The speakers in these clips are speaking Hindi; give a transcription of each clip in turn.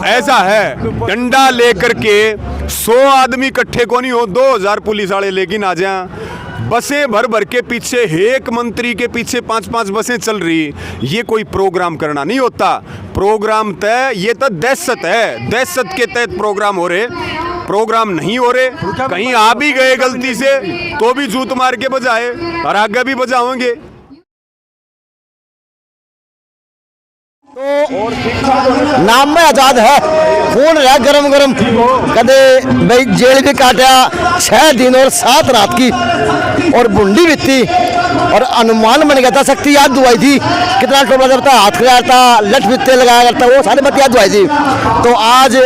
ऐसा है, डंडा लेकर के 100 आदमी इकट्ठे को नहीं हो, 2000 पुलिस वाले लेकिन आ जाए, बसें भर भर के पीछे, एक मंत्री के पीछे 5-5 बसें चल रही, ये कोई प्रोग्राम करना नहीं होता। प्रोग्राम तय, ये तो दहशत है, दहशत के तहत प्रोग्राम हो रहे, प्रोग्राम नहीं हो रहे। कहीं आ भी गए गलती से तो भी जूत मार के बजाए और आगे भी बजाओगे। तो नाम में आजाद है, खून रहा गरम गरम, कदे भाई जेल भी काटा 6 दिन और 7 रात की, और बुंडी भी थी, और अनुमान बन गया था, शक्ति याद दुआई थी, कितना टोपला जब था, हाथ खिलाया था, लठ बित्ते लगाया करता, वो सारी बात याद दुआई थी। तो आज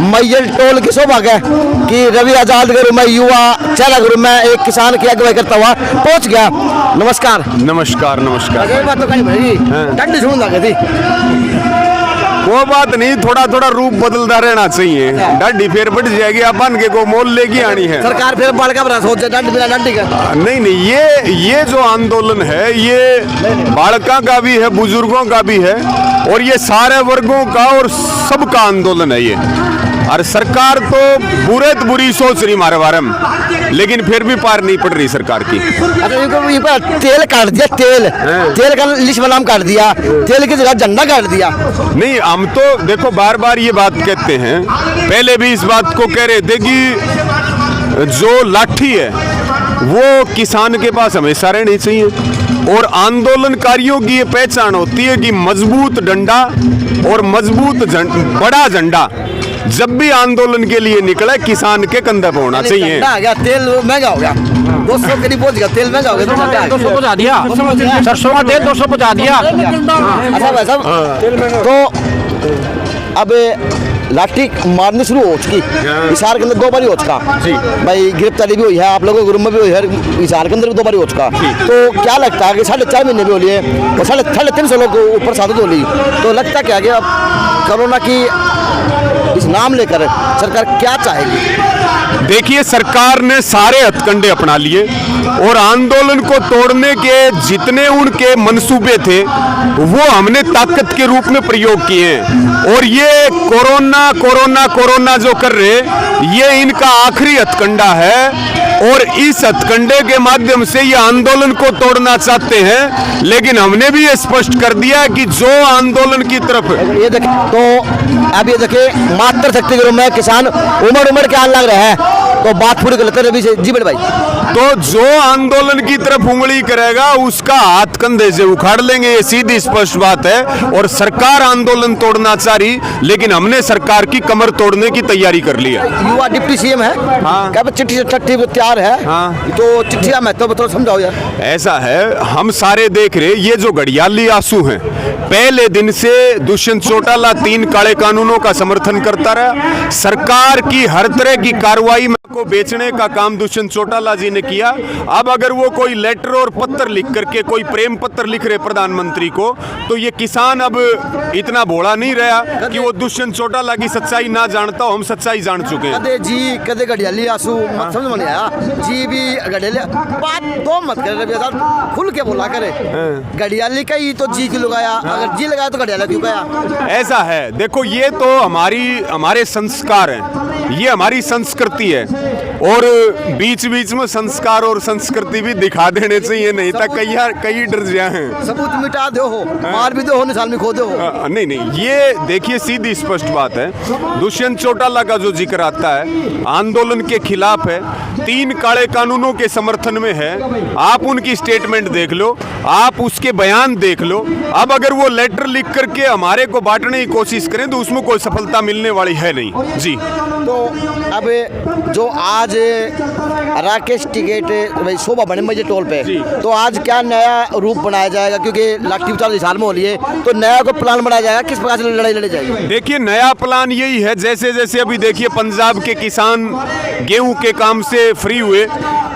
मैयल टोल की सौभाग्य है कि रवि आजाद गुरु में, युवा चेहरा गुरु में, एक किसान की अगुवाई करता हुआ पहुंच गया। नमस्कार। नमस्कार नमस्कार। बात तो कहीं भाई ठंडी सुन लगी थी, वो बात नहीं, थोड़ा थोड़ा रूप बदलता रहना चाहिए, डाडी फिर बढ़ जाएगी, अपन के को मोल लेके आनी है सरकार, फिर बाल का बना सोचे डांडी बिना डांडी का। नहीं, ये जो आंदोलन है, ये बालका का भी है, बुजुर्गों का भी है, और ये सारे वर्गों का और सबका आंदोलन है ये। और सरकार तो बुरी सोच रही हमारे बारे में, लेकिन फिर भी पार नहीं पड़ रही सरकार की। अच्छा, तेल काट दिया, तेल का लिस्ट नाम काट दिया, तेल की जगह झंडा काट दिया। नहीं, हम तो देखो बार बार ये बात कहते हैं, पहले भी इस बात को कह रहे थे कि जो लाठी है वो किसान के पास हमेशा रहनी चाहिए, और आंदोलनकारियों की ये पहचान होती है कि मजबूत डंडा और मजबूत बड़ा झंडा जब भी आंदोलन के लिए निकले, किसान के कंधे पर होना चाहिए। तेल महंगा हो गया, 200 करीब पहुंच गया, तेल महंगा हो गया, 200 पहुंचा दिया, सरसों का तेल 200 पहुंचा दिया। अच्छा भाई साहब, तो अब लाठी मारनी शुरू हो चुकी, हिसार के अंदर 2 बार हो चुका भाई, गिरफ्तारी भी हुई है, आप लोगों के ग्रुप में भी हुई है, हिसार के अंदर भी 2 बार हो चुका। तो क्या लगता है कि 4.5 महीने भी हो लिए, और 350 लोग ऊपर साधु हो ली, तो लगता क्या कि अब कोरोना की इस नाम लेकर सरकार क्या चाहेगी? देखिए, सरकार ने सारे हथकंडे अपना लिए, और आंदोलन को तोड़ने के जितने उनके मंसूबे थे वो हमने ताकत के रूप में प्रयोग किए हैं, और ये कोरोना जो कर रहे, ये इनका आखिरी हथकंडा है, और इस हथकंडे के माध्यम से ये आंदोलन को तोड़ना चाहते हैं। लेकिन हमने भी ये स्पष्ट कर दिया कि जो आंदोलन की तरफ ये देखिए, तो अब ये देखिए, मात्र शक्ति गुरु में किसान उमड़ के आने लग रहे हैं, तो बात पूरी गलत है रवि से। जी बड़े भाई, तो जो आंदोलन की तरफ उंगली करेगा उसका हाथ कंधे से उखाड़ लेंगे, ये सीधी स्पष्ट बात है। और सरकार आंदोलन तोड़ना चाह रही, लेकिन हमने सरकार की कमर तोड़ने की तैयारी कर ली है। युवा डिप्टी सीएम है, हाँ, क्या चिट्ठी तैयार है, हाँ, तो चिट्ठी का महत्व तो समझाओ यार। ऐसा है, हम सारे देख रहे, ये जो घड़ियाली आंसू हैं, पहले दिन से दुष्यंत चौटाला 3 काले कानूनों का समर्थन करता रहा। सरकार की हर तरह की कार्रवाई को बेचने का काम दुष्यंत चौटाला जी ने किया। अब अगर वो कोई लेटर और पत्र लिख करके, कोई प्रेम पत्र लिख रहे प्रधानमंत्री को, तो ये किसान अब इतना भोला नहीं रहा कि वो दुष्यंत चौटाला की सच्चाई ना जानता हो, हम सच्चाई जान चुके हैं। कदे जी कदे घड़ियाली आंसू, मत समझ में नहीं आया जी भी घड़ियाली बात तो मत करे रवि साहब, खुल के बोला करे, घड़ियाली का ही तो जी क्यों लगाया, अगर जी लगाया तो घड़ियाली क्यों गया? ऐसा है, देखो, ये तो हमारे संस्कार हैं, ये हमारी संस्कृति है, और बीच बीच में संस्कार और संस्कृति भी दिखा देने चाहिए, नहीं तो कई डर जाए, सबूत मिटा दो हो, मार भी दो हो, निशान भी खो दो हो। नहीं, ये देखिए, सीधी स्पष्ट बात है, दुष्यंत चौटाला का जो जिक्र आता है आंदोलन के खिलाफ है, 3 काले कानूनों के समर्थन में है। आप उनकी स्टेटमेंट देख लो, आप उसके बयान देख लो। अब अगर वो लेटर लिख करके हमारे को बांटने की कोशिश करें तो उसमें कोई सफलता मिलने वाली है नहीं जी। तो अब जो आज राकेश टिकट भाई शोभा बने मुझे टोल पे, तो आज क्या नया रूप बनाया जाएगा, क्योंकि लाठी चार्ज साल में हो रही है, तो नया को प्लान बनाया जाएगा, किस प्रकार से लड़ाई लड़ी जाएगी? देखिए, नया प्लान यही है, जैसे जैसे अभी देखिए पंजाब के किसान गेहूं के काम से फ्री हुए,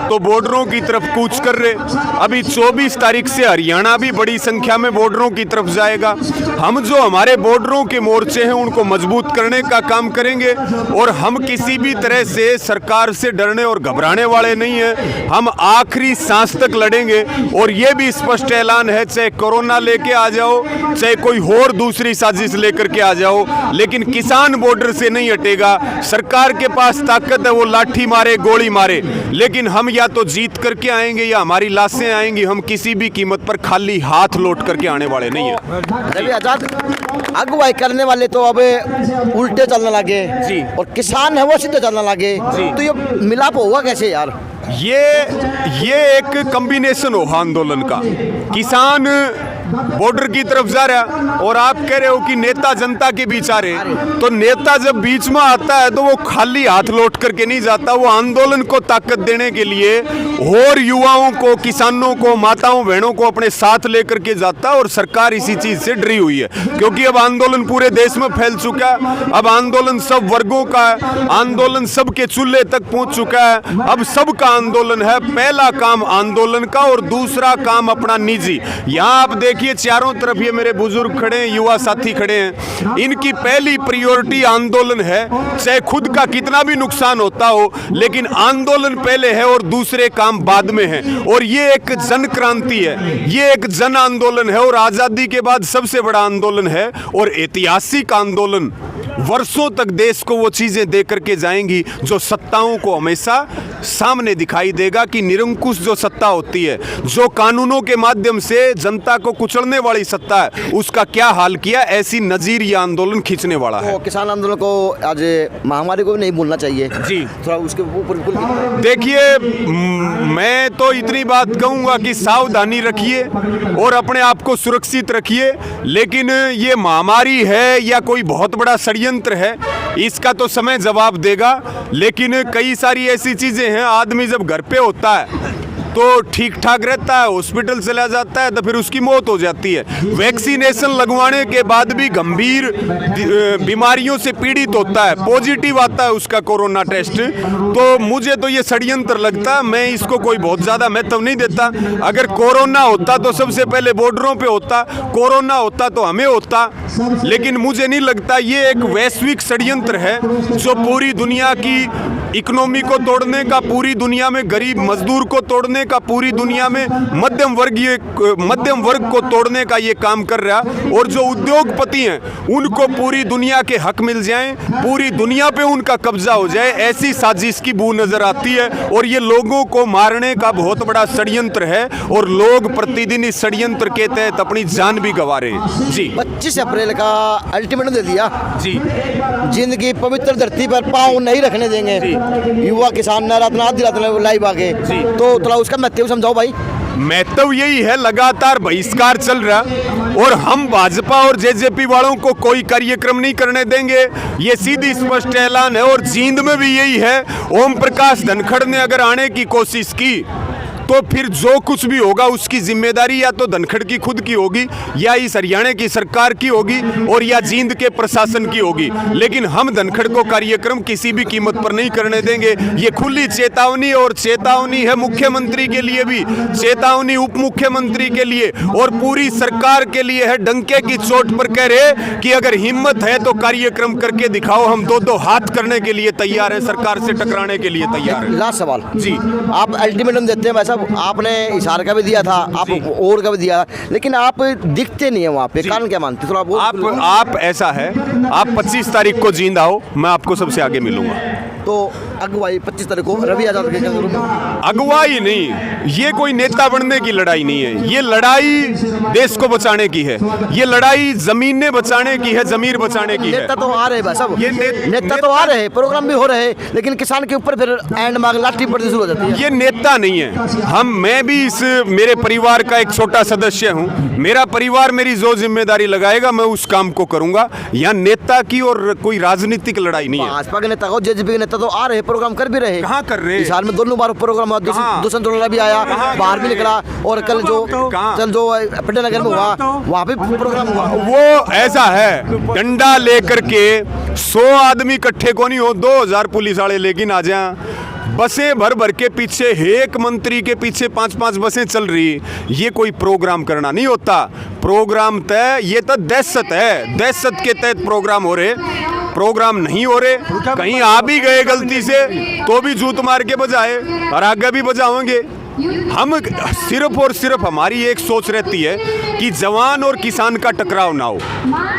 तो बॉर्डरों की तरफ कूच कर रहे। अभी 24 तारीख से हरियाणा भी बड़ी संख्या में बॉर्डरों की तरफ जाएगा। हम जो हमारे बॉर्डरों के मोर्चे हैं उनको मजबूत करने का काम करेंगे और हम किसी भी तरह से सरकार से डरने और घबराने वाले नहीं हैं। हम आखिरी सांस तक लड़ेंगे और ये भी स्पष्ट ऐलान है, चाहे कोरोना लेके आ जाओ, चाहे कोई और दूसरी साजिश लेकर के आ जाओ, लेकिन किसान बॉर्डर से नहीं हटेगा। सरकार के पास ताकत है, वो लाठी मारे गोली मारे, लेकिन हम या तो जीत करके आएंगे या हमारी लाशें आएंगी। हम किसी भी कीमत पर खाली हाथ लौट करके आने वाले नहीं है। आजाद अगुवाई करने वाले तो अब उल्टे चलने लगे जी, और किसान है वो सीधे चलने लगे, तो ये मिलाप होगा कैसे यार? ये एक कॉम्बिनेशन हो आंदोलन का। किसान बॉर्डर की तरफ जा रहा और आप कह रहे हो कि नेता जनता के बीच आ रहे, तो नेता जब बीच में आता है तो वो खाली हाथ लौट करके नहीं जाता, वो आंदोलन को ताकत देने के लिए और युवाओं को, किसानों को, माताओं बहनों को अपने साथ लेकर के जाता है। और सरकार इसी चीज से डरी हुई है, क्योंकि अब आंदोलन पूरे देश में फैल चुका है। अब आंदोलन सब वर्गों का है, आंदोलन सबके चूल्हे तक पहुंच चुका है। अब सबका आंदोलन है। पहला काम आंदोलन का और दूसरा काम अपना निजी। यहाँ आप देखिए चारों तरफ ये मेरे बुजुर्ग खड़े हैं, युवा साथी खड़े हैं, इनकी पहली प्रायोरिटी आंदोलन है। चाहे खुद का कितना भी नुकसान होता हो, लेकिन आंदोलन पहले है और दूसरे काम बाद में है। और ये एक जन क्रांति है, ये एक जन आंदोलन है और आजादी के बाद सबसे बड़ा आंदोलन है और ऐतिहासिक आंदोलन। वर्षों तक देश को वो चीजें दे करके जाएंगी जो सत्ताओं को हमेशा सामने दिखाई देगा कि निरंकुश जो सत्ता होती है, जो कानूनों के माध्यम से जनता को कुचलने वाली सत्ता है, उसका क्या हाल किया। ऐसी नजीर ये आंदोलन खींचने वाला है। तो किसान आंदोलन को आज महामारी को भी नहीं भूलना चाहिए जी। थोड़ा उसके ऊपर देखिए, मैं तो इतनी बात कहूंगा कि सावधानी रखिए और अपने आप को सुरक्षित रखिए, लेकिन ये महामारी है या कोई बहुत बड़ा षड्यंत्र है, इसका तो समय जवाब देगा। लेकिन कई सारी ऐसी चीजें हैं, आदमी जब घर पे होता है तो ठीक ठाक रहता है, हॉस्पिटल चला जाता है तो फिर उसकी मौत हो जाती है। वैक्सीनेशन लगवाने के बाद भी गंभीर बीमारियों से पीड़ित होता है, पॉजिटिव आता है उसका कोरोना टेस्ट। तो मुझे तो ये षड्यंत्र लगता है, मैं इसको कोई बहुत ज़्यादा महत्व नहीं देता। अगर कोरोना होता तो सबसे पहले बॉर्डरों पे होता, कोरोना होता तो हमें होता, लेकिन मुझे नहीं लगता। ये एक वैश्विक षड्यंत्र है जो पूरी दुनिया की इकोनॉमी को तोड़ने का, पूरी दुनिया में गरीब मजदूर को तोड़ने का, पूरी दुनिया में मध्यम वर्ग को तोड़ने का ये काम कर रहा। और जो उद्योगपति हैं उनको पूरी दुनिया के हक मिल जाएं, पूरी दुनिया पे उनका कब्जा हो जाए, ऐसी साजिश की बू नजर आती है। और ये लोगों को मारने का बहुत बड़ा षड्यंत्र है और लोग प्रतिदिन इस षड्यंत्र के तहत अपनी जान भी गंवा रहे हैं। जी, 25 अप्रैल का अल्टीमेटम दे दिया जी, जिंदगी पवित्र धरती पर पाँव नहीं रखने देंगे। युवा किसान आधी रात लाइव आगे, तो थोड़ा उसका महत्व समझाओ भाई। महत्व यही है, लगातार बहिष्कार चल रहा और हम भाजपा और जेजेपी वालों को कोई कार्यक्रम नहीं करने देंगे। ये सीधी स्पष्ट ऐलान है। और जींद में भी यही है। ओम प्रकाश धनखड़ ने अगर आने की कोशिश की तो फिर जो कुछ भी होगा उसकी जिम्मेदारी या तो धनखड़ की खुद की होगी, या इस हरियाणा की सरकार की होगी, और या जींद के प्रशासन की होगी। लेकिन हम धनखड़ को कार्यक्रम किसी भी कीमत पर नहीं करने देंगे। ये खुली चेतावनी, और चेतावनी है मुख्यमंत्री के लिए भी, चेतावनी उप मुख्यमंत्री के लिए और पूरी सरकार के लिए है। डंके की चोट पर कह रहे कि अगर हिम्मत है तो कार्यक्रम करके दिखाओ, हम दो हाथ करने के लिए तैयार है, सरकार से टकराने के लिए तैयार है। लास्ट सवाल जी, आप अल्टीमेटम देते हैं वैसा आपने इशारे का भी दिया था, आप और का भी दिया, लेकिन आप दिखते नहीं है वहाँ पे, कारण क्या मानते? तो आप ऐसा है, आप 25 तारीख को जींद आओ, मैं आपको सबसे आगे मिलूंगा। तो अगुवाई 25 तारीख को रवि आजाद के अगुवाई नहीं, ये कोई नेता बनने की लड़ाई नहीं है। ये लड़ाई देश को बचाने की है, ये लड़ाई जमीनें बचाने की है, जमीर बचाने की है। नेता तो आ रहे हैं सब, ये नेता तो आ रहे हैं, प्रोग्राम भी हो रहे हैं, लेकिन किसान के ऊपर फिर एंड मांग लाठी पड़नी शुरू हो जाती है। ये नेता नहीं है। मैं भी इस मेरे परिवार का एक छोटा सदस्य हूँ। मेरा परिवार मेरी जो जिम्मेदारी लगाएगा मैं उस काम को करूंगा। यहाँ नेता की और कोई राजनीतिक लड़ाई नहीं है। भाजपा के नेता को, जेजेपी के नेता तो आ रहे, प्रोग्राम कर भी रहे। कहाँ कर रहे हैं? इस साल में दोनों बार प्रोग्राम हुआ, दुष्यंत चौटाला भी आया, बाहर भी निकला, और कल जो पटेल नगर में हुआ वहाँ पे प्रोग्राम हुआ। वो ऐसा है, डंडा लेकर के 100 आदमी इकट्ठे को नहीं हो, 2000 पुलिस वाले लेकिन आ जाए, बसें भर भर के पीछे एक मंत्री के पीछे 5-5 बसें चल रही, ये कोई प्रोग्राम करना नहीं होता। प्रोग्राम तय, ये तो दहशत है, दहशत के तहत प्रोग्राम हो रहे। प्रोग्राम नहीं हो रहे, कहीं आ भी गए गलती से तो भी जूत मार के बजाए और आगे भी बजाओगे। हम सिर्फ और सिर्फ हमारी एक सोच रहती है कि जवान और किसान का टकराव ना हो,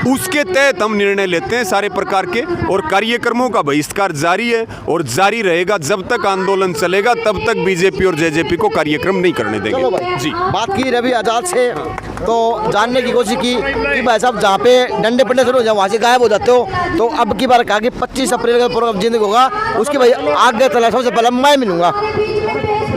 उसके तहत हम निर्णय लेते हैं सारे प्रकार के। और कार्यक्रमों का बहिष्कार जारी है और जारी रहेगा। जब तक आंदोलन चलेगा तब तक बीजेपी और जेजेपी को कार्यक्रम नहीं करने चलो देंगे। भाई, जी, बात की रवि आजाद से तो जानने की कोशिश की कि भाई साहब जहाँ पे डंडे पड़ने शुरू हो जाए वहाँ से गायब हो जाते हो, तो अब की बार कहा कि 25 अप्रैल का प्रोग्राम जिंदगी होगा, उसकी भाई आगे चला सबसे पहले मैं मिलूंगा।